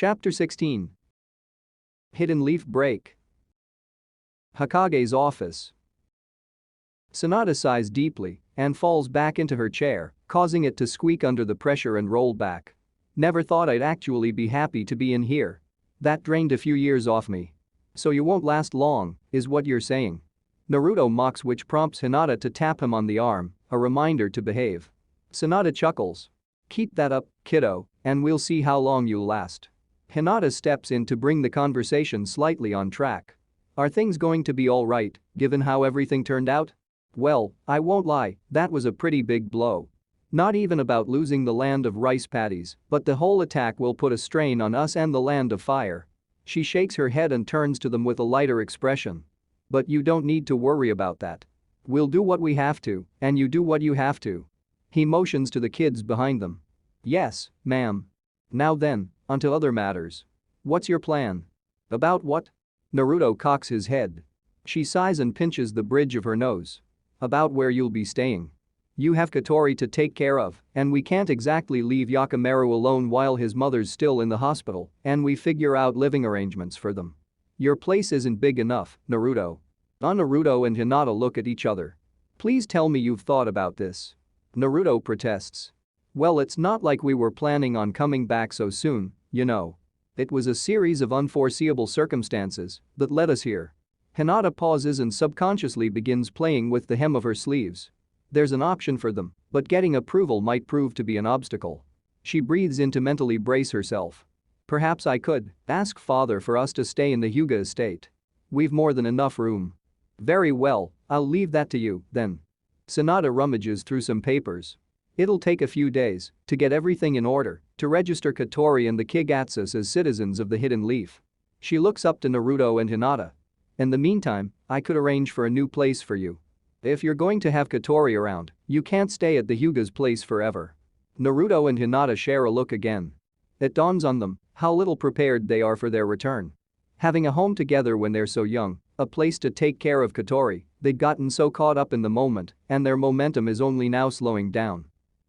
Chapter 16. Hidden Leaf Break. Hokage's office. Sonata sighs deeply and falls back into her chair, causing it to squeak under the pressure and roll back. Never thought I'd actually be happy to be in here. That drained a few years off me. So you won't last long, is what you're saying. Naruto mocks, which prompts Hinata to tap him on the arm, a reminder to behave. Sonata chuckles. Keep that up, kiddo, and we'll see how long you'll last. Hinata steps in to bring the conversation slightly on track. Are things going to be alright, given how everything turned out? Well, I won't lie, that was a pretty big blow. Not even about losing the land of rice paddies, but the whole attack will put a strain on us and the land of fire. She shakes her head and turns to them with a lighter expression. But you don't need to worry about that. We'll do what we have to, and you do what you have to. He motions to the kids behind them. Yes, ma'am. Now then, onto other matters. What's your plan? About what? Naruto cocks his head. She sighs and pinches the bridge of her nose. About where you'll be staying. You have Katori to take care of, and we can't exactly leave Yakamaru alone while his mother's still in the hospital, and we figure out living arrangements for them. Your place isn't big enough, Naruto. Naruto and Hinata look at each other. Please tell me you've thought about this. Naruto protests. Well, it's not like we were planning on coming back so soon, you know. It was a series of unforeseeable circumstances that led us here. Hinata pauses and subconsciously begins playing with the hem of her sleeves. There's an option for them, but getting approval might prove to be an obstacle. She breathes in to mentally brace herself. Perhaps I could ask father for us to stay in the Hyuga estate. We've more than enough room. Very well, I'll leave that to you, then. Sonata rummages through some papers. It'll take a few days to get everything in order, to register Katori and the Kigatsus as citizens of the Hidden Leaf. She looks up to Naruto and Hinata. In the meantime, I could arrange for a new place for you. If you're going to have Katori around, you can't stay at the Hyuga's place forever. Naruto and Hinata share a look again. It dawns on them how little prepared they are for their return. Having a home together when they're so young, a place to take care of Katori, they'd gotten so caught up in the moment, and their momentum is only now slowing down.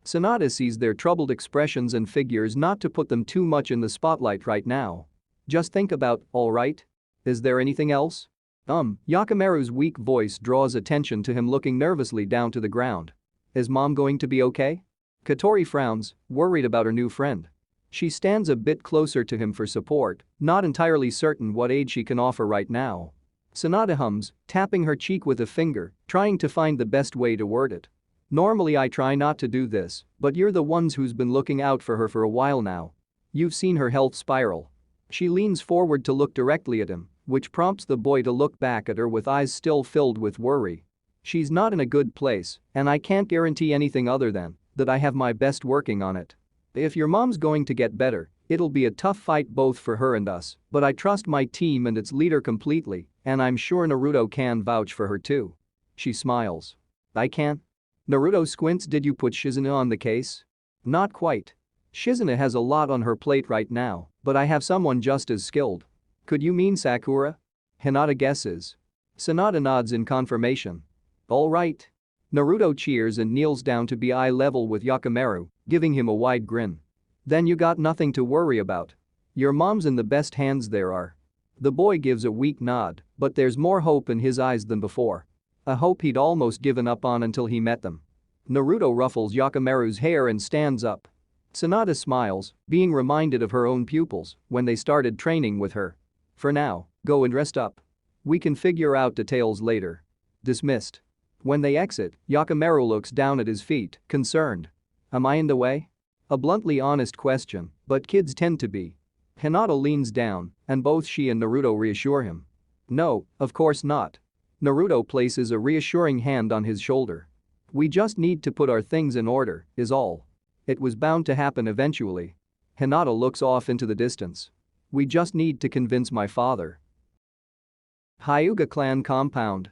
Sonata sees their troubled expressions and figures not to put them too much in the spotlight right now. Just think about, alright? Is there anything else? Yakamaru's weak voice draws attention to him, looking nervously down to the ground. Is mom going to be okay? Katori frowns, worried about her new friend. She stands a bit closer to him for support, not entirely certain what aid she can offer right now. Sonata hums, tapping her cheek with a finger, trying to find the best way to word it. Normally I try not to do this, but you're the ones who's been looking out for her for a while now. You've seen her health spiral. She leans forward to look directly at him, which prompts the boy to look back at her with eyes still filled with worry. She's not in a good place, and I can't guarantee anything other than that I have my best working on it. If your mom's going to get better, it'll be a tough fight both for her and us, but I trust my team and its leader completely, and I'm sure Naruto can vouch for her too. She smiles. I can? Naruto squints. Did you put Shizune on the case? Not quite. Shizune has a lot on her plate right now, but I have someone just as skilled. Could you mean Sakura? Hinata guesses. Sonata nods in confirmation. All right. Naruto cheers and kneels down to be eye level with Yakamaru, giving him a wide grin. Then you got nothing to worry about. Your mom's in the best hands there are. The boy gives a weak nod, but there's more hope in his eyes than before. A hope he'd almost given up on until he met them. Naruto ruffles Yakamaru's hair and stands up. Sonata smiles, being reminded of her own pupils when they started training with her. For now, go and rest up. We can figure out details later. Dismissed. When they exit, Yakamaru looks down at his feet, concerned. Am I in the way? A bluntly honest question, but kids tend to be. Hinata leans down, and both she and Naruto reassure him. No, of course not. Naruto places a reassuring hand on his shoulder. We just need to put our things in order, is all. It was bound to happen eventually. Hinata looks off into the distance. We just need to convince my father. Hyuga clan compound.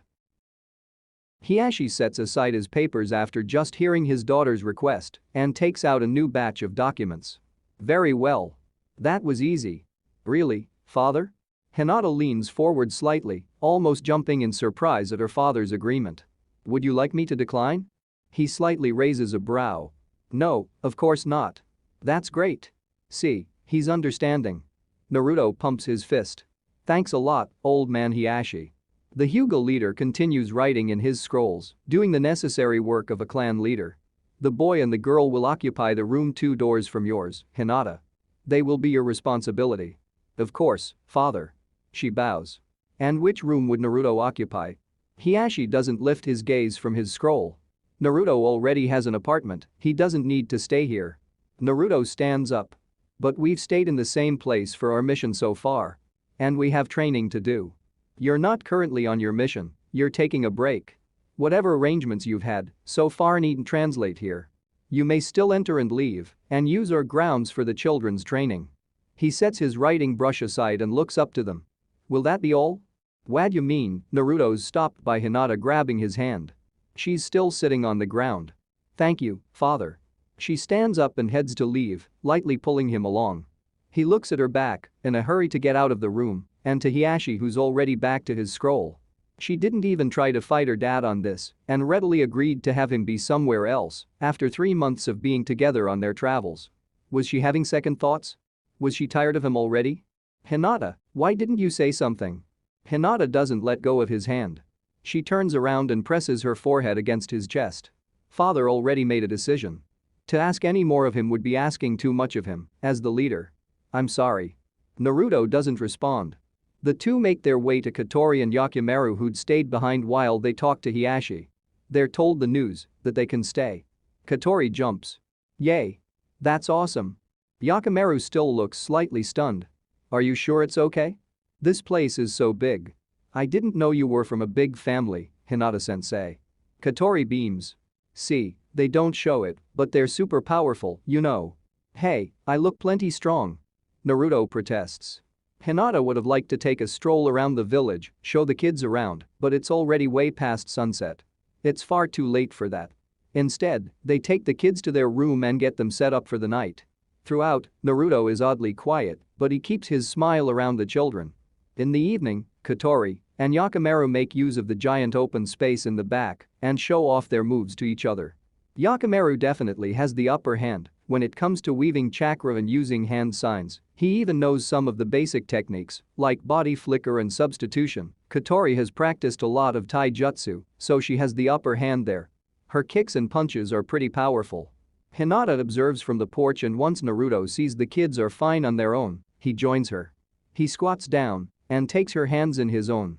Hiashi sets aside his papers after just hearing his daughter's request and takes out a new batch of documents. Very well. That was easy. Really, father? Hinata leans forward slightly, almost jumping in surprise at her father's agreement. Would you like me to decline? He slightly raises a brow. No, of course not. That's great. See, he's understanding. Naruto pumps his fist. Thanks a lot, old man Hiashi. The Hyuga leader continues writing in his scrolls, doing the necessary work of a clan leader. The boy and the girl will occupy the room 2 doors from yours, Hinata. They will be your responsibility. Of course, father. She bows. And which room would Naruto occupy? Hiashi doesn't lift his gaze from his scroll. Naruto already has an apartment, he doesn't need to stay here. Naruto stands up. But we've stayed in the same place for our mission so far. And we have training to do. You're not currently on your mission, you're taking a break. Whatever arrangements you've had so far needn't translate here. You may still enter and leave and use our grounds for the children's training. He sets his writing brush aside and looks up to them. Will that be all? What you mean? Naruto's stopped by Hinata grabbing his hand. She's still sitting on the ground. Thank you, father. She stands up and heads to leave, lightly pulling him along. He looks at her back, in a hurry to get out of the room, and to Hiashi who's already back to his scroll. She didn't even try to fight her dad on this and readily agreed to have him be somewhere else after 3 months of being together on their travels. Was she having second thoughts? Was she tired of him already? Hinata, why didn't you say something? Hinata doesn't let go of his hand. She turns around and presses her forehead against his chest. Father already made a decision. To ask any more of him would be asking too much of him, as the leader. I'm sorry. Naruto doesn't respond. The two make their way to Katori and Yakimaru who'd stayed behind while they talk to Hiashi. They're told the news that they can stay. Katori jumps. Yay. That's awesome. Yakimaru still looks slightly stunned. Are you sure it's okay? This place is so big. I didn't know you were from a big family, Hinata-sensei. Katori beams. See, they don't show it, but they're super powerful, you know. Hey, I look plenty strong. Naruto protests. Hinata would have liked to take a stroll around the village, show the kids around, but it's already way past sunset. It's far too late for that. Instead, they take the kids to their room and get them set up for the night. Throughout, Naruto is oddly quiet, but he keeps his smile around the children. In the evening, Katori and Yakimaru make use of the giant open space in the back and show off their moves to each other. Yakimaru definitely has the upper hand when it comes to weaving chakra and using hand signs. He even knows some of the basic techniques, like body flicker and substitution. Katori has practiced a lot of taijutsu, so she has the upper hand there. Her kicks and punches are pretty powerful. Hinata observes from the porch, and once Naruto sees the kids are fine on their own, he joins her. He squats down and takes her hands in his own.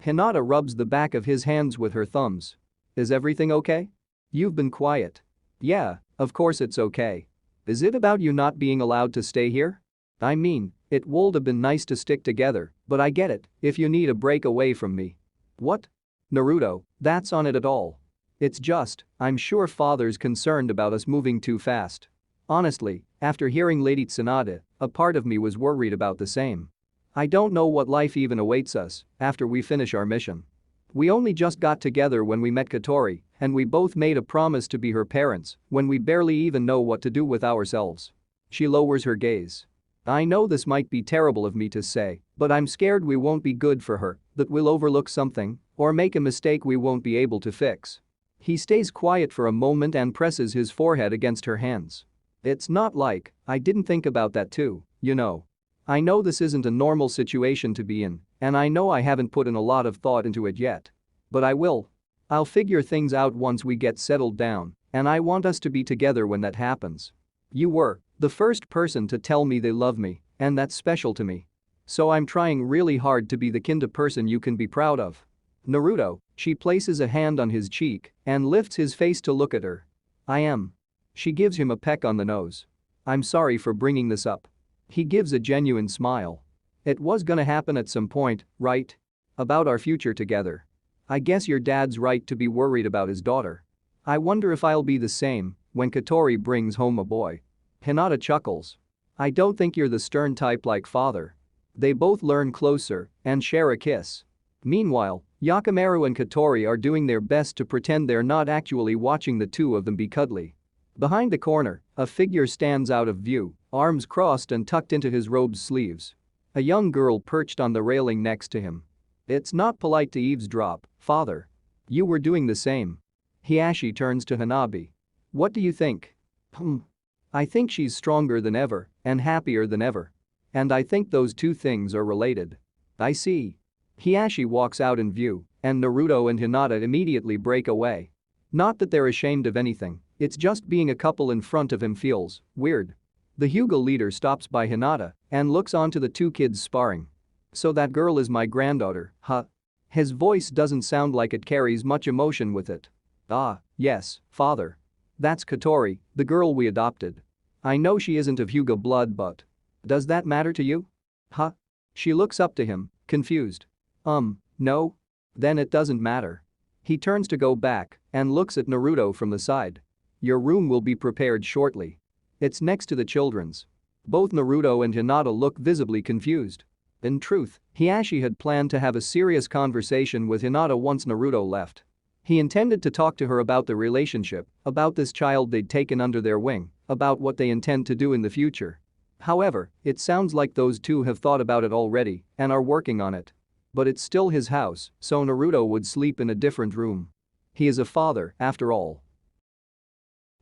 Hinata rubs the back of his hands with her thumbs. Is everything okay? You've been quiet. Yeah, of course it's okay. Is it about you not being allowed to stay here? I mean, it would have been nice to stick together, but I get it if you need a break away from me. What? Naruto, that's on it at all. It's just, I'm sure father's concerned about us moving too fast. Honestly, after hearing Lady Tsunade, a part of me was worried about the same. I don't know what life even awaits us after we finish our mission. We only just got together when we met Katori, and we both made a promise to be her parents when we barely even know what to do with ourselves. She lowers her gaze. I know this might be terrible of me to say, but I'm scared we won't be good for her, that we'll overlook something or make a mistake we won't be able to fix. He stays quiet for a moment and presses his forehead against her hands. It's not like I didn't think about that too, you know. I know this isn't a normal situation to be in, and I know I haven't put in a lot of thought into it yet. But I will. I'll figure things out once we get settled down, and I want us to be together when that happens. You were the first person to tell me they love me, and that's special to me. So I'm trying really hard to be the kind of person you can be proud of. Naruto, she places a hand on his cheek and lifts his face to look at her. I am. She gives him a peck on the nose. I'm sorry for bringing this up. He gives a genuine smile. It was gonna happen at some point, right? About our future together. I guess your dad's right to be worried about his daughter. I wonder if I'll be the same when Katori brings home a boy. Hinata chuckles. I don't think you're the stern type like father. They both learn closer and share a kiss. Meanwhile, Yakimaru and Katori are doing their best to pretend they're not actually watching the two of them be cuddly. Behind the corner, a figure stands out of view, arms crossed and tucked into his robe's sleeves. A young girl perched on the railing next to him. It's not polite to eavesdrop, father. You were doing the same. Hiashi turns to Hanabi. What do you think? I think she's stronger than ever and happier than ever. And I think those two things are related. I see. Hiashi walks out in view, and Naruto and Hinata immediately break away. Not that they're ashamed of anything, it's just being a couple in front of him feels weird. The Hyuga leader stops by Hinata and looks onto the two kids sparring. So that girl is my granddaughter, huh? His voice doesn't sound like it carries much emotion with it. Ah, yes, father. That's Katori, the girl we adopted. I know she isn't of Hyuga blood but. Does that matter to you? Huh? She looks up to him, confused. No? Then it doesn't matter. He turns to go back and looks at Naruto from the side. Your room will be prepared shortly. It's next to the children's. Both Naruto and Hinata look visibly confused. In truth, Hiashi had planned to have a serious conversation with Hinata once Naruto left. He intended to talk to her about the relationship, about this child they'd taken under their wing, about what they intend to do in the future. However, it sounds like those two have thought about it already and are working on it. But it's still his house, so Naruto would sleep in a different room. He is a father, after all.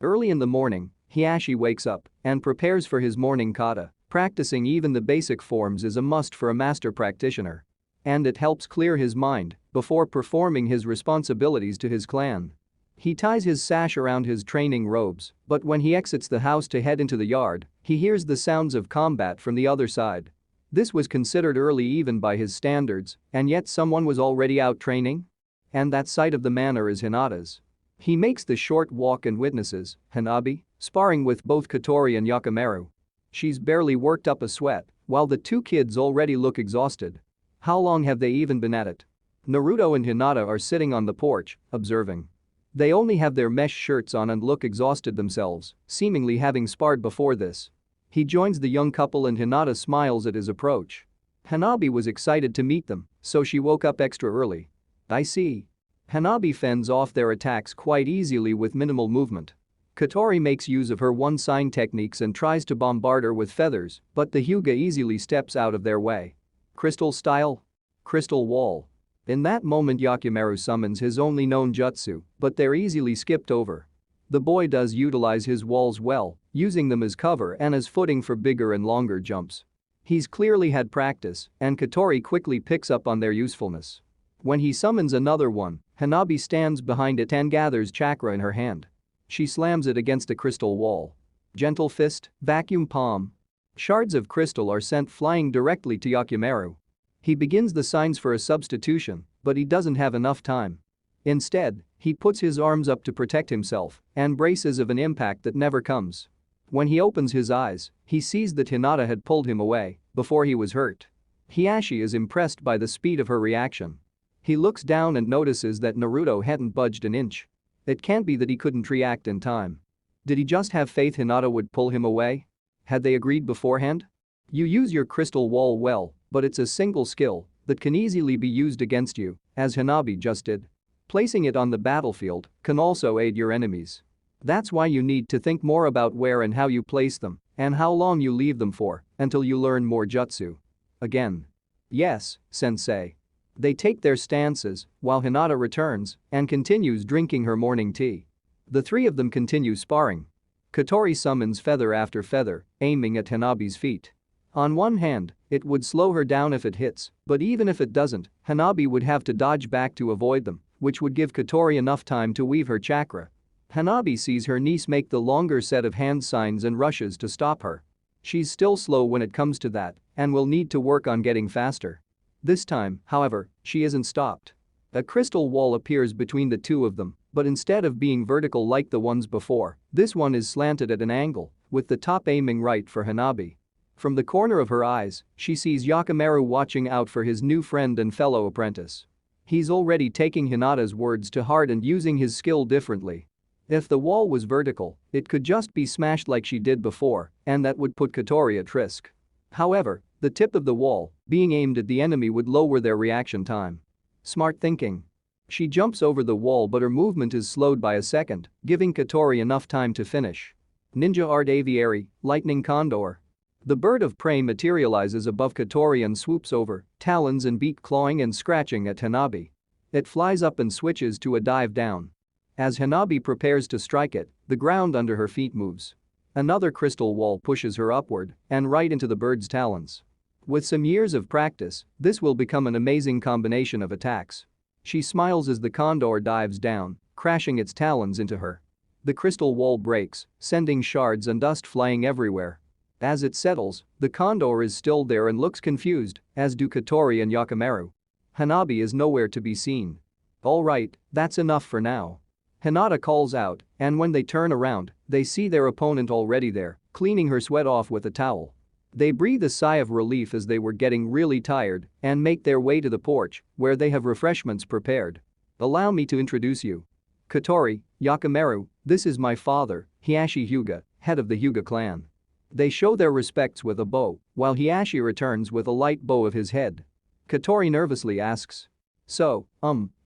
Early in the morning, Hiashi wakes up and prepares for his morning kata. Practicing even the basic forms is a must for a master practitioner. And it helps clear his mind before performing his responsibilities to his clan. He ties his sash around his training robes, but when he exits the house to head into the yard, he hears the sounds of combat from the other side. This was considered early even by his standards, and yet someone was already out training? And that side of the manor is Hinata's. He makes the short walk and witnesses Hanabi sparring with both Katori and Yakimaru. She's barely worked up a sweat, while the two kids already look exhausted. How long have they even been at it? Naruto and Hinata are sitting on the porch, observing. They only have their mesh shirts on and look exhausted themselves, seemingly having sparred before this. He joins the young couple and Hinata smiles at his approach. Hanabi was excited to meet them, so she woke up extra early. I see. Hanabi fends off their attacks quite easily with minimal movement. Katori makes use of her one-sign techniques and tries to bombard her with feathers, but the Hyuga easily steps out of their way. Crystal style? Crystal wall. In that moment Yakimaru summons his only known jutsu, but they're easily skipped over. The boy does utilize his walls well, using them as cover and as footing for bigger and longer jumps. He's clearly had practice, and Katori quickly picks up on their usefulness. When he summons another one, Hanabi stands behind it and gathers chakra in her hand. She slams it against a crystal wall. Gentle fist, vacuum palm. Shards of crystal are sent flying directly to Yakimaru. He begins the signs for a substitution, but he doesn't have enough time. Instead, he puts his arms up to protect himself and braces of an impact that never comes. When he opens his eyes, he sees that Hinata had pulled him away before he was hurt. Hiashi is impressed by the speed of her reaction. He looks down and notices that Naruto hadn't budged an inch. It can't be that he couldn't react in time. Did he just have faith Hinata would pull him away? Had they agreed beforehand? You use your crystal wall well, but it's a single skill that can easily be used against you, as Hanabi just did. Placing it on the battlefield can also aid your enemies. That's why you need to think more about where and how you place them, and how long you leave them for, until you learn more jutsu. Again. Yes, sensei. They take their stances, while Hinata returns and continues drinking her morning tea. The three of them continue sparring. Katori summons feather after feather, aiming at Hanabi's feet. On one hand, it would slow her down if it hits, but even if it doesn't, Hanabi would have to dodge back to avoid them, which would give Katori enough time to weave her chakra. Hanabi sees her niece make the longer set of hand signs and rushes to stop her. She's still slow when it comes to that and will need to work on getting faster. This time, however, she isn't stopped. A crystal wall appears between the two of them, but instead of being vertical like the ones before, this one is slanted at an angle, with the top aiming right for Hanabi. From the corner of her eyes, she sees Yakimaru watching out for his new friend and fellow apprentice. He's already taking Hinata's words to heart and using his skill differently. If the wall was vertical, it could just be smashed like she did before, and that would put Katori at risk. However, the tip of the wall, being aimed at the enemy would lower their reaction time. Smart thinking. She jumps over the wall but her movement is slowed by a second, giving Katori enough time to finish. Ninja Art Aviary, Lightning Condor. The bird of prey materializes above Katori and swoops over, talons and beak clawing and scratching at Hanabi. It flies up and switches to a dive down. As Hanabi prepares to strike it, the ground under her feet moves. Another crystal wall pushes her upward and right into the bird's talons. With some years of practice, this will become an amazing combination of attacks. She smiles as the condor dives down, crashing its talons into her. The crystal wall breaks, sending shards and dust flying everywhere. As it settles, the condor is still there and looks confused, as do Katori and Yakimaru. Hanabi is nowhere to be seen. All right, that's enough for now. Hinata calls out, and when they turn around, they see their opponent already there, cleaning her sweat off with a towel. They breathe a sigh of relief as they were getting really tired and make their way to the porch, where they have refreshments prepared. Allow me to introduce you. Katori, Yakimaru, this is my father, Hiashi Hyuga, head of the Hyuga clan. They show their respects with a bow, while Hiashi returns with a light bow of his head. Katori nervously asks. So,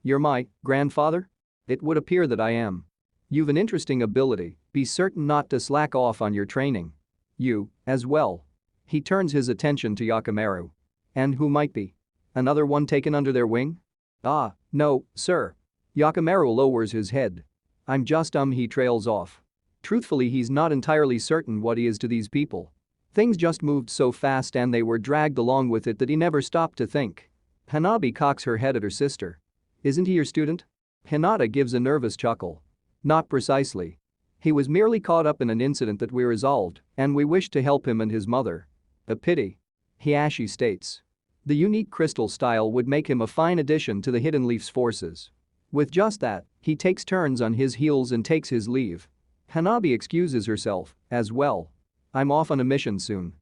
you're my grandfather? It would appear that I am. You've an interesting ability, be certain not to slack off on your training. You, as well. He turns his attention to Yakimaru. And who might be? Another one taken under their wing? Ah, no, sir. Yakimaru lowers his head. I'm just he trails off. Truthfully, he's not entirely certain what he is to these people. Things just moved so fast and they were dragged along with it that he never stopped to think. Hanabi cocks her head at her sister. Isn't he your student? Hinata gives a nervous chuckle. Not precisely. He was merely caught up in an incident that we resolved, and we wished to help him and his mother. A pity. Hiashi states. The unique crystal style would make him a fine addition to the Hidden Leaf's forces. With just that, he takes turns on his heels and takes his leave. Hanabi excuses herself, as well. I'm off on a mission soon.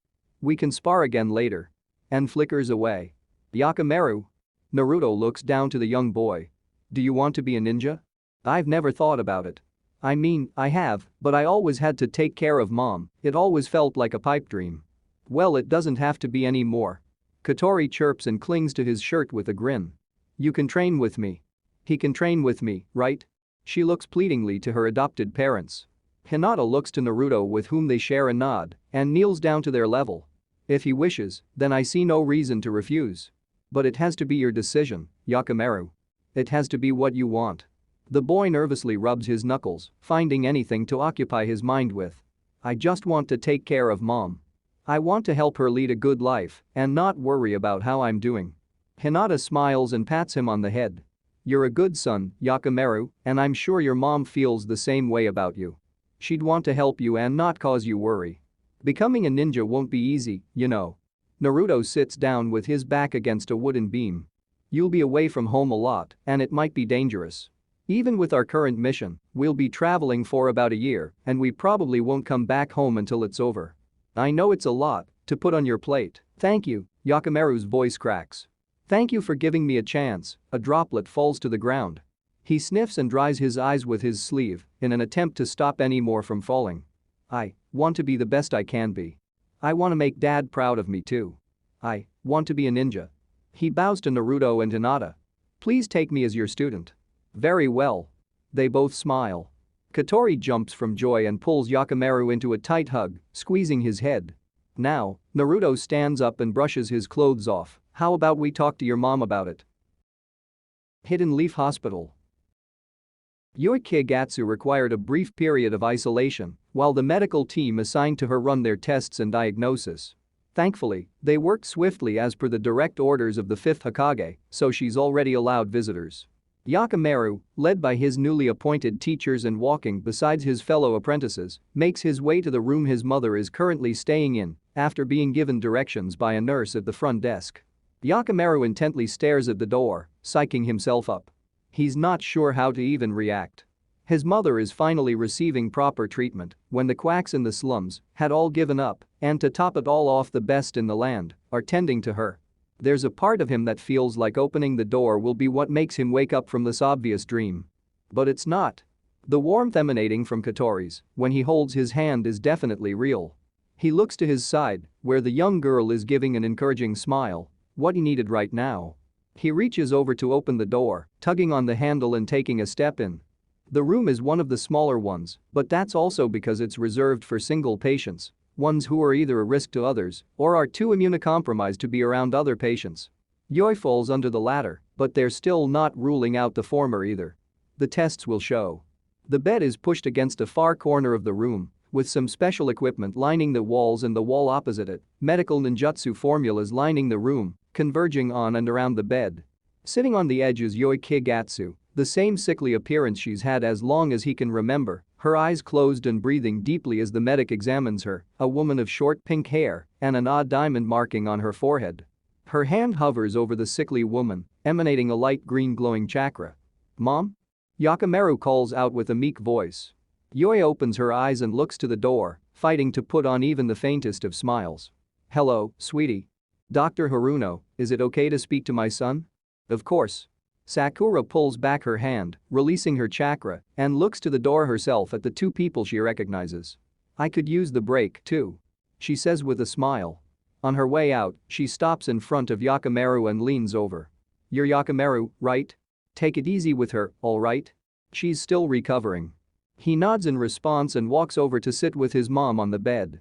We can spar again later. And flickers away. Yakimaru. Naruto looks down to the young boy. Do you want to be a ninja? I've never thought about it. I mean, I have, but I always had to take care of mom, it always felt like a pipe dream. Well, it doesn't have to be anymore. Katori chirps and clings to his shirt with a grin. You can train with me. He can train with me, right? She looks pleadingly to her adopted parents. Hinata looks to Naruto, with whom they share a nod, and kneels down to their level. If he wishes, then I see no reason to refuse. But it has to be your decision, Yakimaru. It has to be what you want. The boy nervously rubs his knuckles, finding anything to occupy his mind with. I just want to take care of mom. I want to help her lead a good life and not worry about how I'm doing. Hinata smiles and pats him on the head. You're a good son, Yakimaru, and I'm sure your mom feels the same way about you. She'd want to help you and not cause you worry. Becoming a ninja won't be easy, you know. Naruto sits down with his back against a wooden beam. You'll be away from home a lot, and it might be dangerous. Even with our current mission, we'll be traveling for about a year, and we probably won't come back home until it's over. I know it's a lot to put on your plate. Thank you, Yakimaru's voice cracks. Thank you for giving me a chance. A droplet falls to the ground. He sniffs and dries his eyes with his sleeve in an attempt to stop any more from falling. I want to be the best I can be. I want to make dad proud of me too. I want to be a ninja. He bows to Naruto and Hinata. Please take me as your student. Very well. They both smile. Katori jumps from joy and pulls Yakimaru into a tight hug, squeezing his head. Now, Naruto stands up and brushes his clothes off. How about we talk to your mom about it? Hidden Leaf Hospital. Yuki Gatsu required a brief period of isolation while the medical team assigned to her run their tests and diagnosis. Thankfully, they worked swiftly as per the direct orders of the 5th Hokage, so she's already allowed visitors. Yakimaru, led by his newly appointed teachers and walking beside his fellow apprentices, makes his way to the room his mother is currently staying in after being given directions by a nurse at the front desk. Yakimaru intently stares at the door, psyching himself up. He's not sure how to even react. His mother is finally receiving proper treatment when the quacks in the slums had all given up, and to top it all off, the best in the land are tending to her. There's a part of him that feels like opening the door will be what makes him wake up from this obvious dream. But it's not. The warmth emanating from Katori's when he holds his hand is definitely real. He looks to his side, where the young girl is giving an encouraging smile. What he needed right now. He reaches over to open the door, tugging on the handle and taking a step in. The room is one of the smaller ones, but that's also because it's reserved for single patients, ones who are either a risk to others or are too immunocompromised to be around other patients. Yoi falls under the latter, but they're still not ruling out the former either. The tests will show. The bed is pushed against a far corner of the room, with some special equipment lining the walls and the wall opposite it, medical ninjutsu formulas lining the room, converging on and around the bed. Sitting on the edge is Yoi Kigatsu, the same sickly appearance she's had as long as he can remember, her eyes closed and breathing deeply as the medic examines her, a woman of short pink hair and an odd diamond marking on her forehead. Her hand hovers over the sickly woman, emanating a light green glowing chakra. "Mom?" Yakimaru calls out with a meek voice. Yoi opens her eyes and looks to the door, fighting to put on even the faintest of smiles. "Hello, sweetie. Dr. Haruno, is it okay to speak to my son?" "Of course." Sakura pulls back her hand, releasing her chakra, and looks to the door herself at the two people she recognizes. "I could use the break, too," she says with a smile. On her way out, she stops in front of Yakimaru and leans over. "You're Yakimaru, right? Take it easy with her, all right? She's still recovering." He nods in response and walks over to sit with his mom on the bed.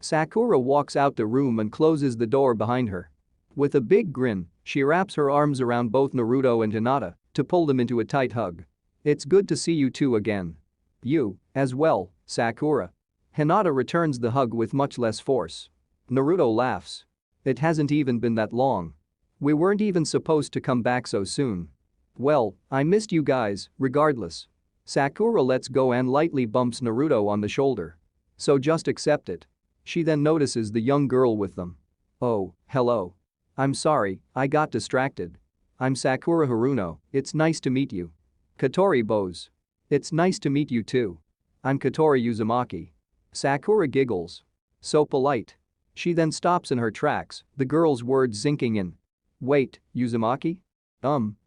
Sakura walks out the room and closes the door behind her. With a big grin, she wraps her arms around both Naruto and Hinata to pull them into a tight hug. "It's good to see you two again." "You, as well, Sakura." Hinata returns the hug with much less force. Naruto laughs. "It hasn't even been that long. We weren't even supposed to come back so soon." "Well, I missed you guys, regardless." Sakura lets go and lightly bumps Naruto on the shoulder. "So just accept it." She then notices the young girl with them. "Oh, hello. I'm sorry, I got distracted. I'm Sakura Haruno, it's nice to meet you." Katori bows. "It's nice to meet you too. I'm Katori Uzumaki." Sakura giggles. "So polite." She then stops in her tracks, the girl's words sinking in. "Wait, Uzumaki?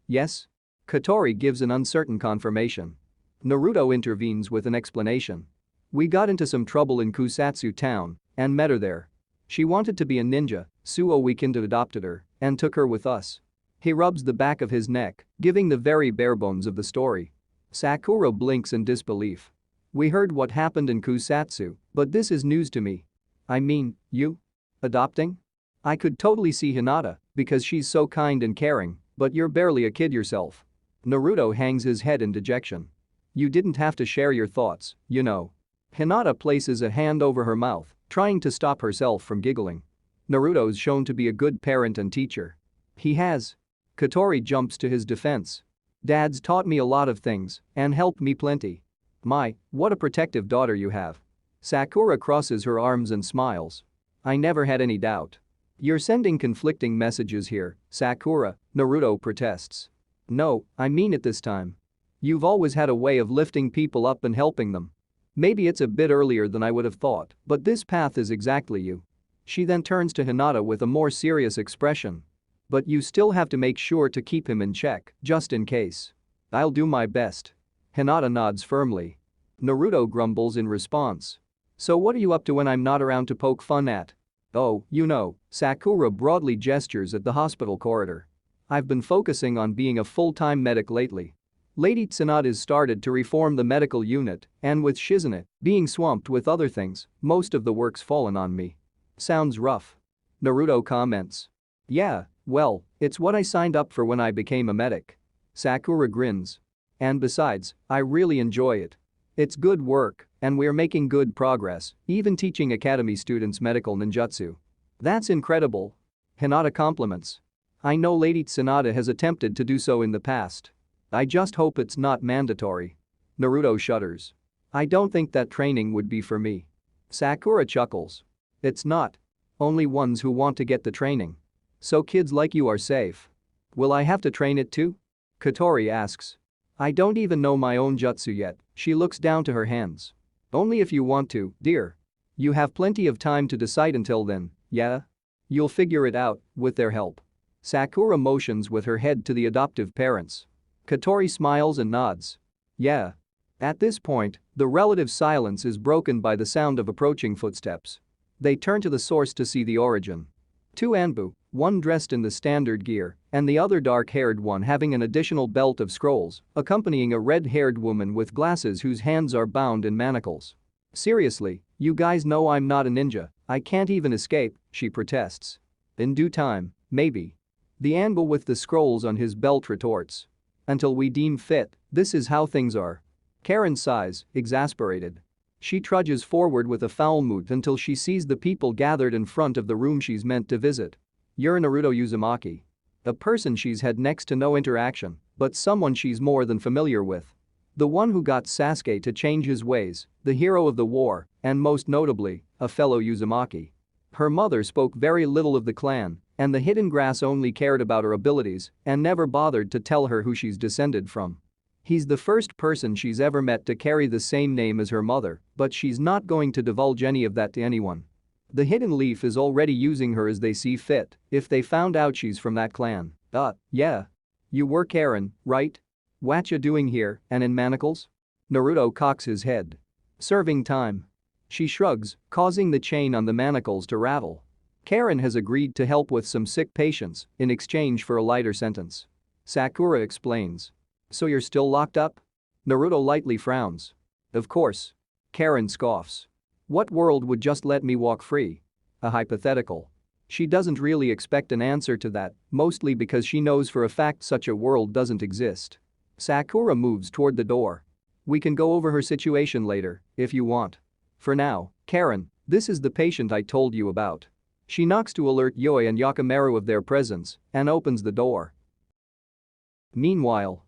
Yes?" Katori gives an uncertain confirmation. Naruto intervenes with an explanation. "We got into some trouble in Kusatsu town and met her there. She wanted to be a ninja, so we kind of adopted her and took her with us." He rubs the back of his neck, giving the very bare bones of the story. Sakura blinks in disbelief. "We heard what happened in Kusatsu, but this is news to me." "I mean, you? Adopting?" "I could totally see Hinata because she's so kind and caring, but you're barely a kid yourself." Naruto hangs his head in dejection. "You didn't have to share your thoughts, you know." Hinata places a hand over her mouth, trying to stop herself from giggling. "Naruto's shown to be a good parent and teacher." "He has." Katori jumps to his defense. "Dad's taught me a lot of things and helped me plenty." "My, what a protective daughter you have." Sakura crosses her arms and smiles. "I never had any doubt." "You're sending conflicting messages here, Sakura," Naruto protests. "No, I mean it this time. You've always had a way of lifting people up and helping them. Maybe it's a bit earlier than I would have thought, but this path is exactly you." She then turns to Hinata with a more serious expression. "But you still have to make sure to keep him in check, just in case." "I'll do my best." Hinata nods firmly. Naruto grumbles in response. "So what are you up to when I'm not around to poke fun at?" "Oh, you know," Sakura broadly gestures at the hospital corridor. "I've been focusing on being a full-time medic lately. Lady Tsunade started to reform the medical unit, and with Shizune being swamped with other things, most of the work's fallen on me." "Sounds rough." Naruto comments. "Yeah, well, it's what I signed up for when I became a medic." Sakura grins. "And besides, I really enjoy it. It's good work, and we're making good progress, even teaching academy students medical ninjutsu." "That's incredible." Hinata compliments. "I know Lady Tsunade has attempted to do so in the past. I just hope it's not mandatory." Naruto shudders. "I don't think that training would be for me." Sakura chuckles. "It's not. Only ones who want to get the training. So kids like you are safe." "Will I have to train it too?" Katori asks. "I don't even know my own jutsu yet." She looks down to her hands. "Only if you want to, dear. You have plenty of time to decide until then, yeah? You'll figure it out, with their help." Sakura motions with her head to the adoptive parents. Katori smiles and nods. "Yeah." At this point, the relative silence is broken by the sound of approaching footsteps. They turn to the source to see the origin. Two Anbu, one dressed in the standard gear and the other dark-haired one having an additional belt of scrolls, accompanying a red-haired woman with glasses whose hands are bound in manacles. "Seriously, you guys know I'm not a ninja, I can't even escape," she protests. "In due time, maybe." The Anbu with the scrolls on his belt retorts. "Until we deem fit, this is how things are." Karen sighs, exasperated. She trudges forward with a foul mood until she sees the people gathered in front of the room she's meant to visit. You're Naruto Uzumaki. A person she's had next to no interaction, but someone she's more than familiar with. The one who got Sasuke to change his ways, the hero of the war, and most notably, a fellow Uzumaki. Her mother spoke very little of the clan, and the hidden grass only cared about her abilities and never bothered to tell her who she's descended from. He's the first person she's ever met to carry the same name as her mother, but she's not going to divulge any of that to anyone. The Hidden Leaf is already using her as they see fit if they found out she's from that clan. Yeah. You were Karen, right? Whatcha doing here and in manacles? Naruto cocks his head. Serving time. She shrugs, causing the chain on the manacles to rattle. Karen has agreed to help with some sick patients in exchange for a lighter sentence. Sakura explains. So you're still locked up? Naruto lightly frowns. Of course. Karen scoffs. What world would just let me walk free? A hypothetical. She doesn't really expect an answer to that, mostly because she knows for a fact such a world doesn't exist. Sakura moves toward the door. We can go over her situation later, if you want. For now, Karen, this is the patient I told you about. She knocks to alert Yoi and Yakamaru of their presence and opens the door. Meanwhile,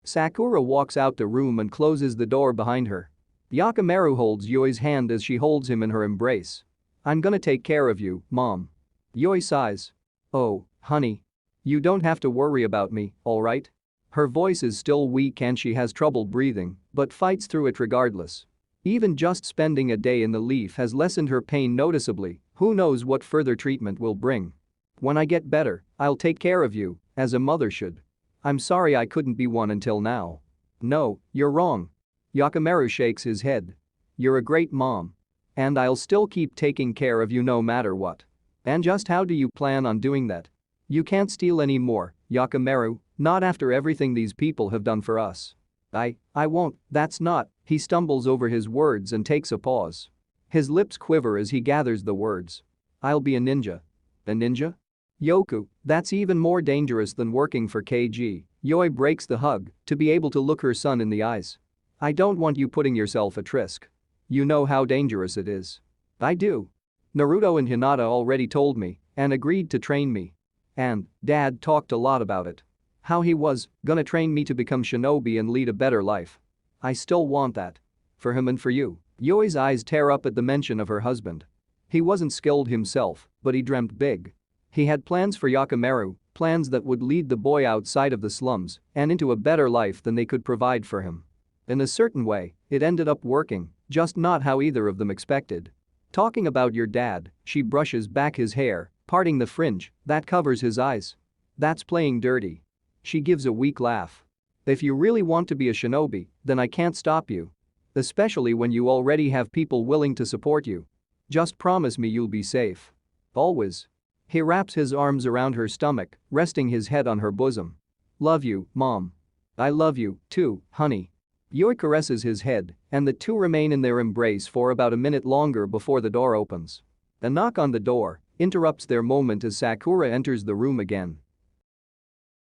Sakura walks out the room and closes the door behind her. Yakamaru holds Yoi's hand as she holds him in her embrace. I'm gonna take care of you, Mom. Yoi sighs. Oh, honey. You don't have to worry about me, alright? Her voice is still weak and she has trouble breathing, but fights through it regardless. Even just spending a day in the leaf has lessened her pain noticeably, who knows what further treatment will bring. When I get better, I'll take care of you, as a mother should. I'm sorry I couldn't be one until now. No, you're wrong. Yakamaru shakes his head. You're a great mom. And I'll still keep taking care of you no matter what. And just how do you plan on doing that? You can't steal any more, Yakamaru, not after everything these people have done for us. I won't, that's not, he stumbles over his words and takes a pause. His lips quiver as he gathers the words. I'll be a ninja. A ninja? Yoku, that's even more dangerous than working for KG. Yoi breaks the hug to be able to look her son in the eyes. I don't want you putting yourself at risk. You know how dangerous it is. I do. Naruto and Hinata already told me and agreed to train me. And Dad talked a lot about it. How he was gonna train me to become shinobi and lead a better life. I still want that. For him and for you. Yoi's eyes tear up at the mention of her husband. He wasn't skilled himself, but he dreamt big. He had plans for Yakamaru, plans that would lead the boy outside of the slums and into a better life than they could provide for him. In a certain way, it ended up working, just not how either of them expected. Talking about your dad, she brushes back his hair, parting the fringe that covers his eyes. That's playing dirty. She gives a weak laugh. If you really want to be a shinobi, then I can't stop you. Especially when you already have people willing to support you. Just promise me you'll be safe. Always. He wraps his arms around her stomach, resting his head on her bosom. Love you, Mom. I love you, too, honey. Yoi caresses his head, and the two remain in their embrace for about a minute longer before the door opens. A knock on the door interrupts their moment as Sakura enters the room again.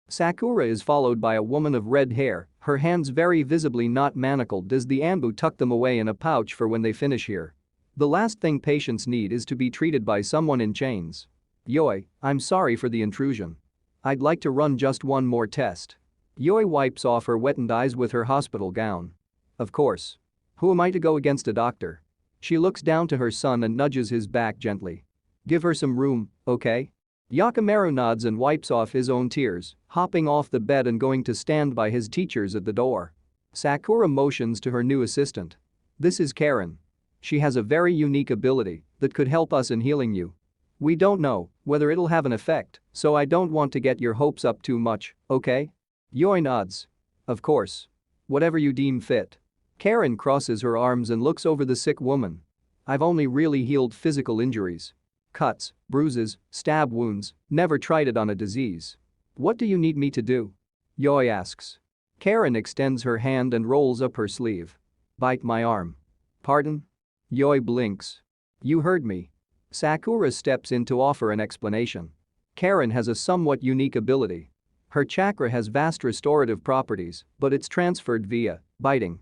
Sakura is followed by a woman of red hair, her hands very visibly not manacled as the Anbu tuck them away in a pouch for when they finish here. The last thing patients need is to be treated by someone in chains. Yoi, I'm sorry for the intrusion. I'd like to run just one more test. Yoi wipes off her wetted eyes with her hospital gown. Of course. Who am I to go against a doctor? She looks down to her son and nudges his back gently. Give her some room, okay? Yakamaru nods and wipes off his own tears, hopping off the bed and going to stand by his teachers at the door. Sakura motions to her new assistant. This is Karen. She has a very unique ability that could help us in healing you. We don't know whether it'll have an effect, so I don't want to get your hopes up too much, okay? Yoi nods. Of course. Whatever you deem fit. Karen crosses her arms and looks over the sick woman. I've only really healed physical injuries. Cuts, bruises, stab wounds, never tried it on a disease. What do you need me to do? Yoi asks. Karen extends her hand and rolls up her sleeve. Bite my arm. Pardon? Yoi blinks. You heard me. Sakura steps in to offer an explanation. Karen has a somewhat unique ability. Her chakra has vast restorative properties, but it's transferred via biting.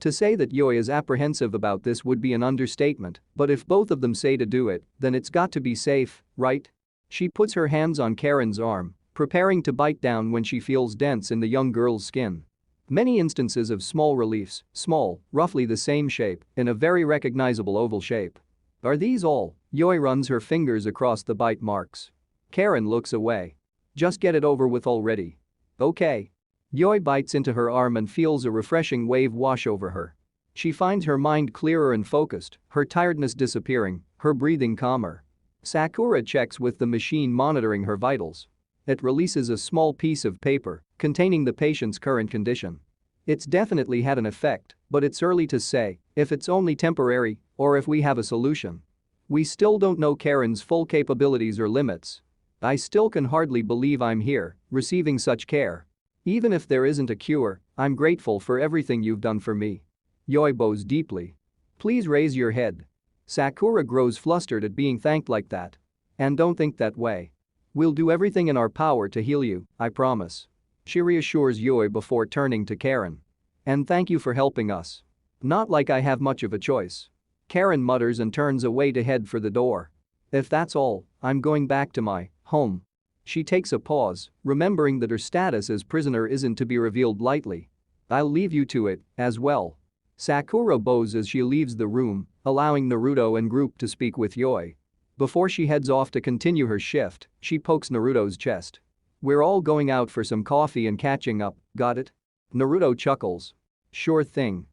To say that Yoi is apprehensive about this would be an understatement, but if both of them say to do it, then it's got to be safe, right? She puts her hands on Karen's arm, preparing to bite down when she feels dents in the young girl's skin. Many instances of small reliefs, small, roughly the same shape, in a very recognizable oval shape. Are these all? Yoi runs her fingers across the bite marks. Karen looks away. Just get it over with already. Okay. Yoi bites into her arm and feels a refreshing wave wash over her. She finds her mind clearer and focused, her tiredness disappearing, her breathing calmer. Sakura checks with the machine monitoring her vitals. It releases a small piece of paper containing the patient's current condition. It's definitely had an effect, but it's early to say if it's only temporary or if we have a solution. We still don't know Karen's full capabilities or limits. I still can hardly believe I'm here, receiving such care. Even if there isn't a cure, I'm grateful for everything you've done for me. Yoi bows deeply. Please raise your head. Sakura grows flustered at being thanked like that. And don't think that way. We'll do everything in our power to heal you, I promise. She reassures Yoi before turning to Karen. And thank you for helping us. Not like I have much of a choice. Karen mutters and turns away to head for the door. If that's all, I'm going back to my home. She takes a pause, remembering that her status as prisoner isn't to be revealed lightly. I'll leave you to it, as well. Sakura bows as she leaves the room, allowing Naruto and group to speak with Yoi. Before she heads off to continue her shift, she pokes Naruto's chest. We're all going out for some coffee and catching up, got it? Naruto chuckles. Sure thing.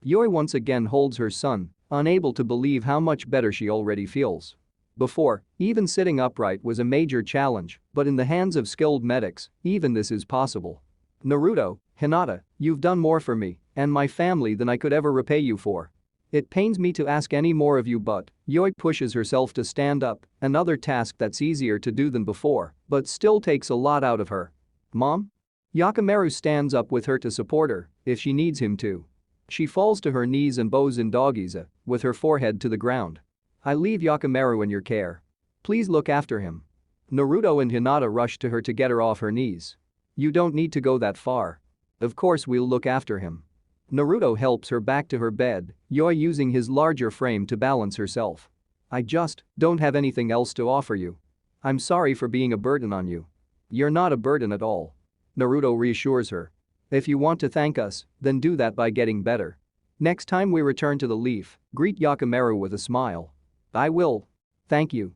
Yoi once again holds her son, unable to believe how much better she already feels. Before, even sitting upright was a major challenge, but in the hands of skilled medics, even this is possible. Naruto, Hinata, you've done more for me and my family than I could ever repay you for. It pains me to ask any more of you, but Yoi pushes herself to stand up, another task that's easier to do than before, but still takes a lot out of her. Mom? Yakimaru stands up with her to support her if she needs him to. She falls to her knees and bows in doggies, with her forehead to the ground. I leave Yakimaru in your care. Please look after him. Naruto and Hinata rush to her to get her off her knees. You don't need to go that far. Of course we'll look after him. Naruto helps her back to her bed, Yoi using his larger frame to balance herself. I just don't have anything else to offer you. I'm sorry for being a burden on you. You're not a burden at all. Naruto reassures her. If you want to thank us, then do that by getting better. Next time we return to the leaf, greet Yakimaru with a smile. I will. Thank you.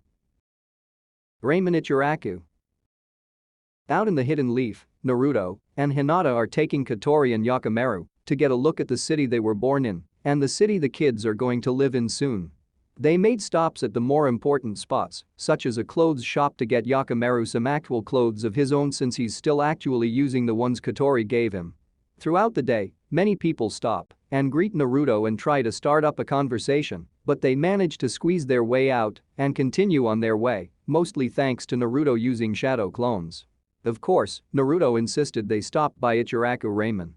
Ramen Ichiraku. Out in the hidden leaf, Naruto and Hinata are taking Katori and Yakimaru to get a look at the city they were born in and the city the kids are going to live in soon. They made stops at the more important spots, such as a clothes shop to get Yakimaru some actual clothes of his own since he's still actually using the ones Katori gave him. Throughout the day, many people stop and greet Naruto and try to start up a conversation, but they manage to squeeze their way out and continue on their way, mostly thanks to Naruto using shadow clones. Of course, Naruto insisted they stop by Ichiraku Ramen.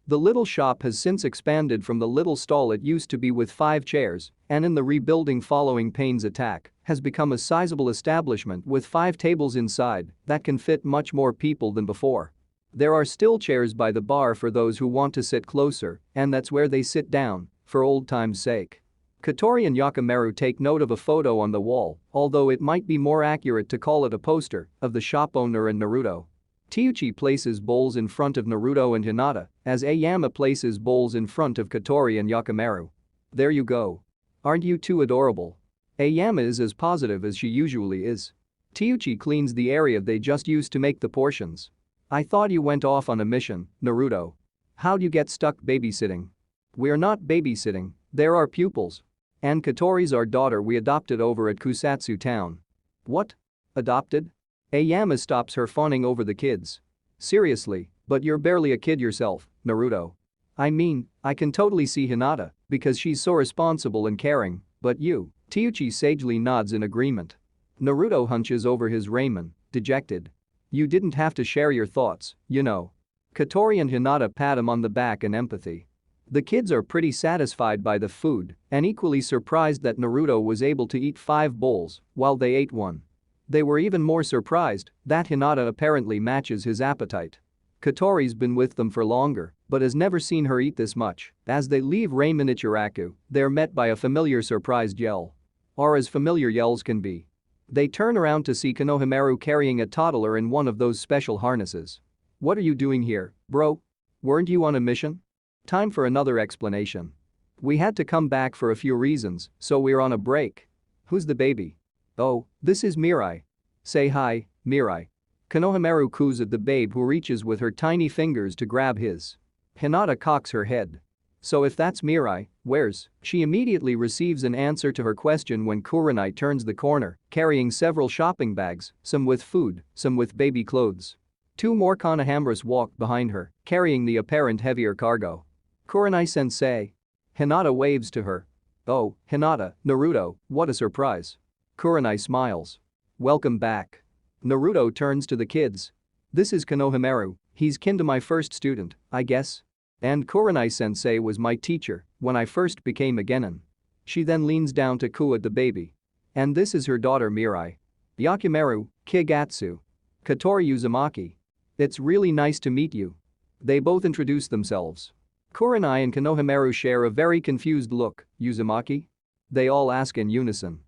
The little shop has since expanded from the little stall it used to be with 5 chairs, and in the rebuilding following Pain's attack, has become a sizable establishment with 5 tables inside that can fit much more people than before. There are still chairs by the bar for those who want to sit closer, and that's where they sit down, for old time's sake. Katori and Yakimaru take note of a photo on the wall, although it might be more accurate to call it a poster of the shop owner and Naruto. Teuchi places bowls in front of Naruto and Hinata, as Ayama places bowls in front of Katori and Yakimaru. There you go. Aren't you two adorable? Ayama is as positive as she usually is. Teuchi cleans the area they just used to make the portions. I thought you went off on a mission, Naruto. How'd you get stuck babysitting? We're not babysitting, they're our pupils. And Katori's our daughter we adopted over at Kusatsu Town. What? Adopted? Ayama stops her fawning over the kids. Seriously, but you're barely a kid yourself, Naruto. I mean, I can totally see Hinata, because she's so responsible and caring, but you, Teuchi sagely nods in agreement. Naruto hunches over his ramen, dejected. You didn't have to share your thoughts, you know. Katori and Hinata pat him on the back in empathy. The kids are pretty satisfied by the food and equally surprised that Naruto was able to eat 5 bowls while they ate 1. They were even more surprised that Hinata apparently matches his appetite. Katori's been with them for longer, but has never seen her eat this much. As they leave Ramen Ichiraku, they're met by a familiar surprised yell. Or as familiar yells can be. They turn around to see Konohamaru carrying a toddler in one of those special harnesses. "What are you doing here, bro? Weren't you on a mission?" Time for another explanation. "We had to come back for a few reasons, so we're on a break." "Who's the baby?" "Oh, this is Mirai." "Say hi, Mirai." Konohamaru coos at the babe who reaches with her tiny fingers to grab his. Hinata cocks her head. "So if that's Mirai, where's?" She immediately receives an answer to her question when Kurenai turns the corner, carrying several shopping bags, some with food, some with baby clothes. Two more Konohamaras walk behind her, carrying the apparent heavier cargo. "Kurenai-sensei." Hinata waves to her. "Oh, Hinata, Naruto, what a surprise." Kurenai smiles. "Welcome back." Naruto turns to the kids. "This is Konohamaru, he's kin to my first student, I guess. And Kurenai-sensei was my teacher when I first became a genin." She then leans down to coo at the baby. "And this is her daughter Mirai. Yakimaru, Kigatsu. Katori Uzumaki. It's really nice to meet you." They both introduce themselves. Kurenai and Konohamaru share a very confused look. "Uzumaki?" They all ask in unison.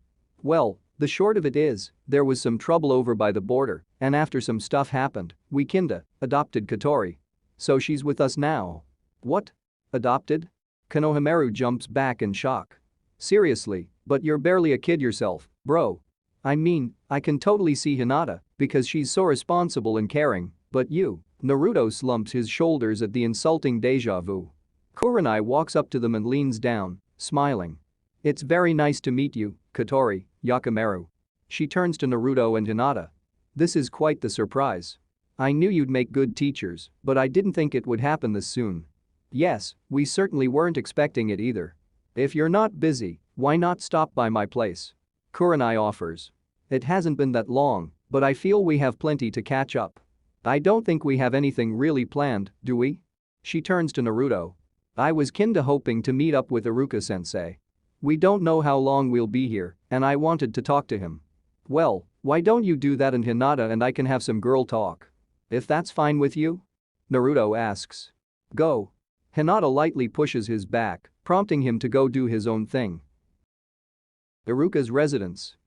"Well, the short of it is, there was some trouble over by the border, and after some stuff happened, we kinda adopted Katori. So she's with us now." "What? Adopted?" Konohamaru jumps back in shock. "Seriously, but you're barely a kid yourself, bro. I mean, I can totally see Hinata because she's so responsible and caring, but you." Naruto slumps his shoulders at the insulting deja vu. Kurenai walks up to them and leans down, smiling. "It's very nice to meet you, Katori, Yakimaru." She turns to Naruto and Hinata. "This is quite the surprise. I knew you'd make good teachers, but I didn't think it would happen this soon." "Yes, we certainly weren't expecting it either. If you're not busy, why not stop by my place?" Kurenai offers. "It hasn't been that long, but I feel we have plenty to catch up." "I don't think we have anything really planned, do we?" She turns to Naruto. "I was kinda hoping to meet up with Iruka-sensei. We don't know how long we'll be here, and I wanted to talk to him." "Well, why don't you do that and Hinata and I can have some girl talk? If that's fine with you?" Naruto asks. "Go." Hinata lightly pushes his back, prompting him to go do his own thing. Iruka's residence.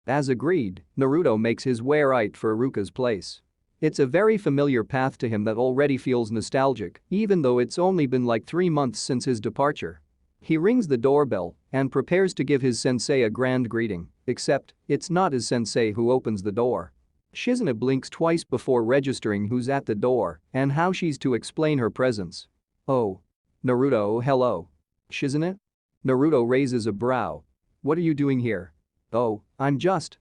As agreed, Naruto makes his way right for Iruka's place. It's a very familiar path to him that already feels nostalgic, even though it's only been like 3 months since his departure. He rings the doorbell and prepares to give his sensei a grand greeting, except it's not his sensei who opens the door. Shizune blinks twice before registering who's at the door and how she's to explain her presence. "Oh. Naruto, hello. Shizune?" Naruto raises a brow. "What are you doing here?" "Oh, I'm just,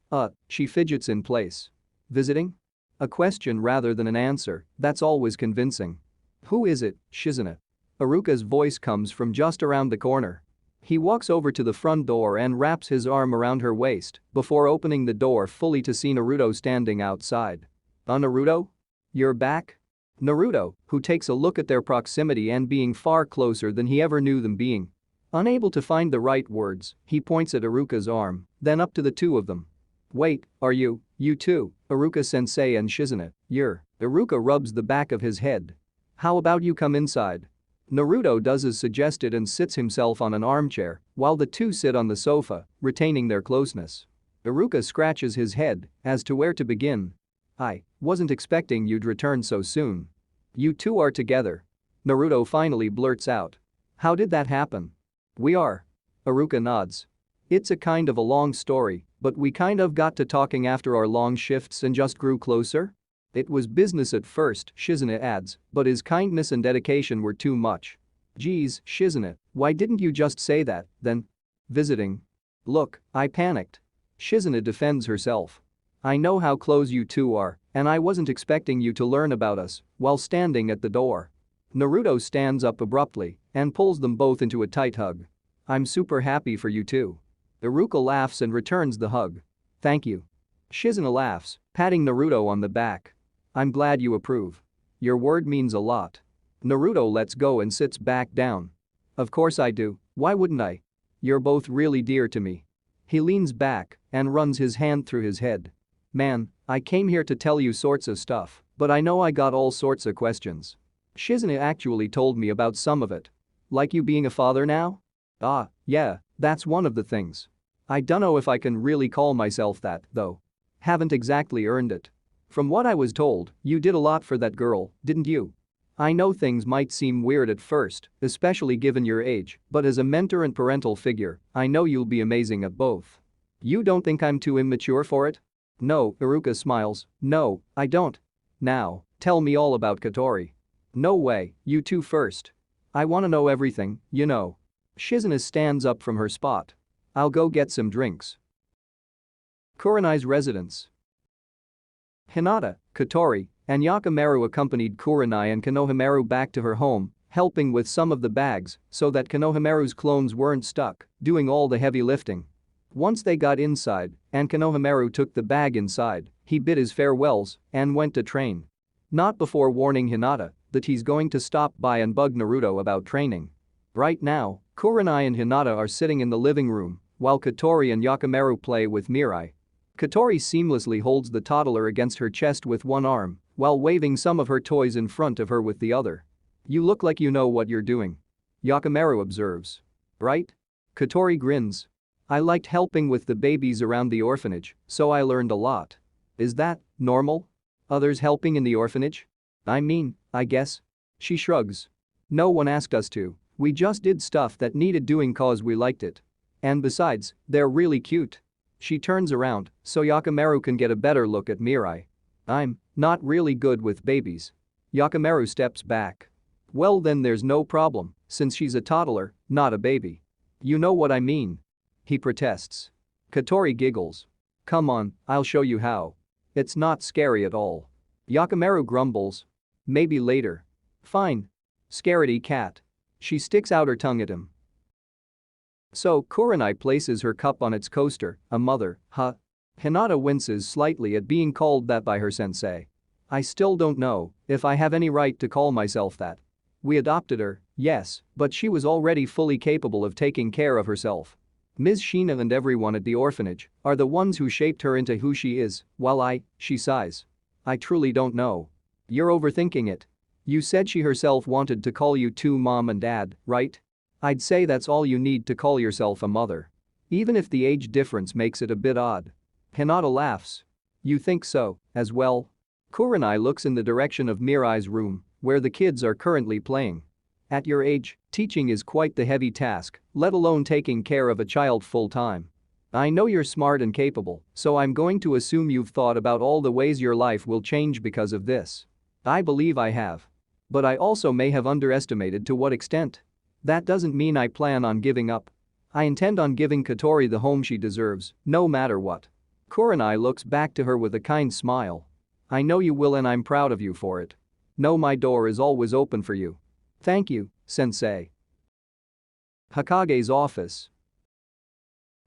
she fidgets in place. "Visiting?" A question rather than an answer, that's always convincing. "Who is it, Shizune?" Iruka's voice comes from just around the corner. He walks over to the front door and wraps his arm around her waist before opening the door fully to see Naruto standing outside. Naruto? You're back?" Naruto, who takes a look at their proximity and being far closer than he ever knew them being. Unable to find the right words, he points at Iruka's arm, then up to the two of them. "Wait, are you two, Iruka-sensei and Shizune, you're..." Iruka rubs the back of his head. "How about you come inside?" Naruto does as suggested and sits himself on an armchair while the two sit on the sofa, retaining their closeness. Iruka scratches his head as to where to begin. "I wasn't expecting you'd return so soon. You two are together?" Naruto finally blurts out. "How did that happen?" "We are." Iruka nods. "It's a kind of a long story, but we kind of got to talking after our long shifts and just grew closer. It was business at first," Shizune adds, "but his kindness and dedication were too much." "Geez, Shizune, why didn't you just say that, then?" "Visiting." "Look, I panicked." Shizune defends herself. "I know how close you two are, and I wasn't expecting you to learn about us while standing at the door." Naruto stands up abruptly and pulls them both into a tight hug. "I'm super happy for you too." Iruka laughs and returns the hug. "Thank you." Shizune laughs, patting Naruto on the back. "I'm glad you approve. Your word means a lot." Naruto lets go and sits back down. "Of course I do, why wouldn't I? You're both really dear to me." He leans back and runs his hand through his head. "Man, I came here to tell you sorts of stuff, but I know I got all sorts of questions. Shizune actually told me about some of it. Like you being a father now? Ah, yeah, that's one of the things. I dunno if I can really call myself that, though. Haven't exactly earned it. From what I was told, you did a lot for that girl, didn't you? I know things might seem weird at first, especially given your age, but as a mentor and parental figure, I know you'll be amazing at both. You don't think I'm too immature for it? No, Iruka smiles, no, I don't. Now, tell me all about Katori. No way, you two first. I wanna know everything, you know. Shizune stands up from her spot. I'll go get some drinks. Kurenai's residence. Hinata, Katori, and Yakimaru accompanied Kurenai and Konohamaru back to her home, helping with some of the bags so that Konohamaru's clones weren't stuck, doing all the heavy lifting. Once they got inside and Konohamaru took the bag inside, he bid his farewells and went to train. Not before warning Hinata that he's going to stop by and bug Naruto about training. Right now, Kurenai and Hinata are sitting in the living room while Katori and Yakimaru play with Mirai. Katori seamlessly holds the toddler against her chest with one arm while waving some of her toys in front of her with the other. You look like you know what you're doing. Yakimaru observes. Right? Katori grins. I liked helping with the babies around the orphanage, so I learned a lot. Is that normal? Others helping in the orphanage? I mean, I guess. She shrugs. No one asked us to, we just did stuff that needed doing cause we liked it. And besides, they're really cute. She turns around so Yakimaru can get a better look at Mirai. I'm not really good with babies. Yakimaru steps back. Well then there's no problem, since she's a toddler, not a baby. You know what I mean. He protests. Katori giggles. Come on, I'll show you how. It's not scary at all. Yakimaru grumbles. Maybe later. Fine. Scaredy cat. She sticks out her tongue at him. So Kurenai places her cup on its coaster, a mother, huh? Hinata winces slightly at being called that by her sensei. I still don't know if I have any right to call myself that. We adopted her, yes, but she was already fully capable of taking care of herself. Ms. Sheena and everyone at the orphanage are the ones who shaped her into who she is, while she sighs. I truly don't know. You're overthinking it. You said she herself wanted to call you two mom and dad, right? I'd say that's all you need to call yourself a mother. Even if the age difference makes it a bit odd. Hinata laughs. You think so, as well? Kurenai looks in the direction of Mirai's room, where the kids are currently playing. At your age, teaching is quite the heavy task, let alone taking care of a child full-time. I know you're smart and capable, so I'm going to assume you've thought about all the ways your life will change because of this. I believe I have. But I also may have underestimated to what extent. That doesn't mean I plan on giving up. I intend on giving Katori the home she deserves, no matter what. Kurenai looks back to her with a kind smile. I know you will and I'm proud of you for it. Know my door is always open for you. Thank you, sensei. Hokage's office.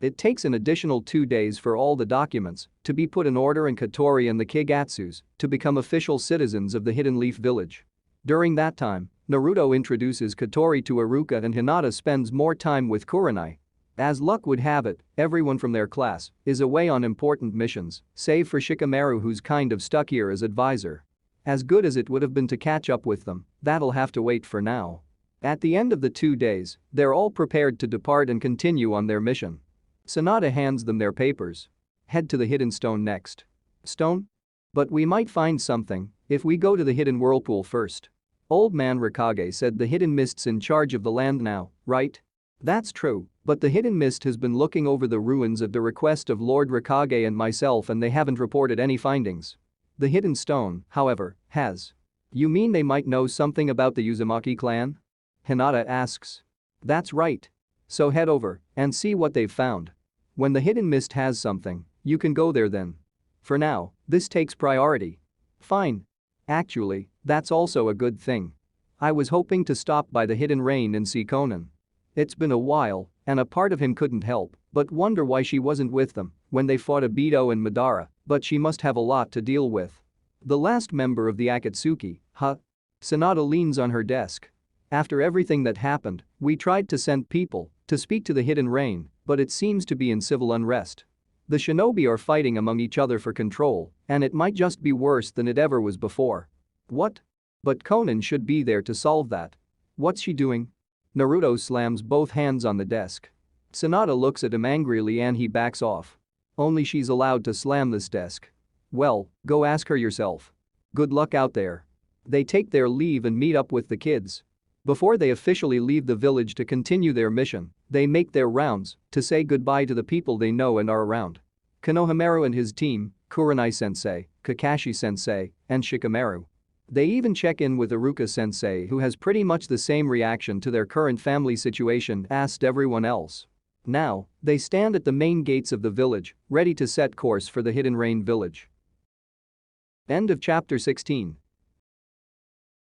It takes an additional 2 days for all the documents to be put in order and Katori and the Kigatsus to become official citizens of the Hidden Leaf Village. During that time, Naruto introduces Katori to Iruka and Hinata spends more time with Kurenai. As luck would have it, everyone from their class is away on important missions, save for Shikamaru who's kind of stuck here as advisor. As good as it would have been to catch up with them, that'll have to wait for now. At the end of the 2 days, they're all prepared to depart and continue on their mission. Sanada hands them their papers. Head to the hidden stone next. Stone? But we might find something if we go to the hidden whirlpool first. Old man Rikage said the hidden mist's in charge of the land now, right? That's true, but the hidden mist has been looking over the ruins at the request of Lord Rikage and myself and they haven't reported any findings. The hidden stone, however, has. You mean they might know something about the Uzumaki clan? Hinata asks. That's right. So head over and see what they've found. When the hidden mist has something, you can go there then. For now, this takes priority. Fine. Actually, that's also a good thing. I was hoping to stop by the hidden rain and see Conan. It's been a while, and a part of him couldn't help but wonder why she wasn't with them when they fought Obito and Madara, but she must have a lot to deal with. The last member of the Akatsuki, huh? Sanada leans on her desk. After everything that happened, we tried to send people to speak to the hidden rain, but it seems to be in civil unrest. The shinobi are fighting among each other for control, and it might just be worse than it ever was before. What? But Conan should be there to solve that. What's she doing? Naruto slams both hands on the desk. Sonata looks at him angrily and he backs off. Only she's allowed to slam this desk. Well, go ask her yourself. Good luck out there. They take their leave and meet up with the kids. Before they officially leave the village to continue their mission, they make their rounds to say goodbye to the people they know and are around. Konohamaru and his team, Kurenai-sensei, Kakashi-sensei, and Shikamaru. They even check in with Iruka-sensei, who has pretty much the same reaction to their current family situation as everyone else. Now, they stand at the main gates of the village, ready to set course for the Hidden Rain village. End of chapter 16.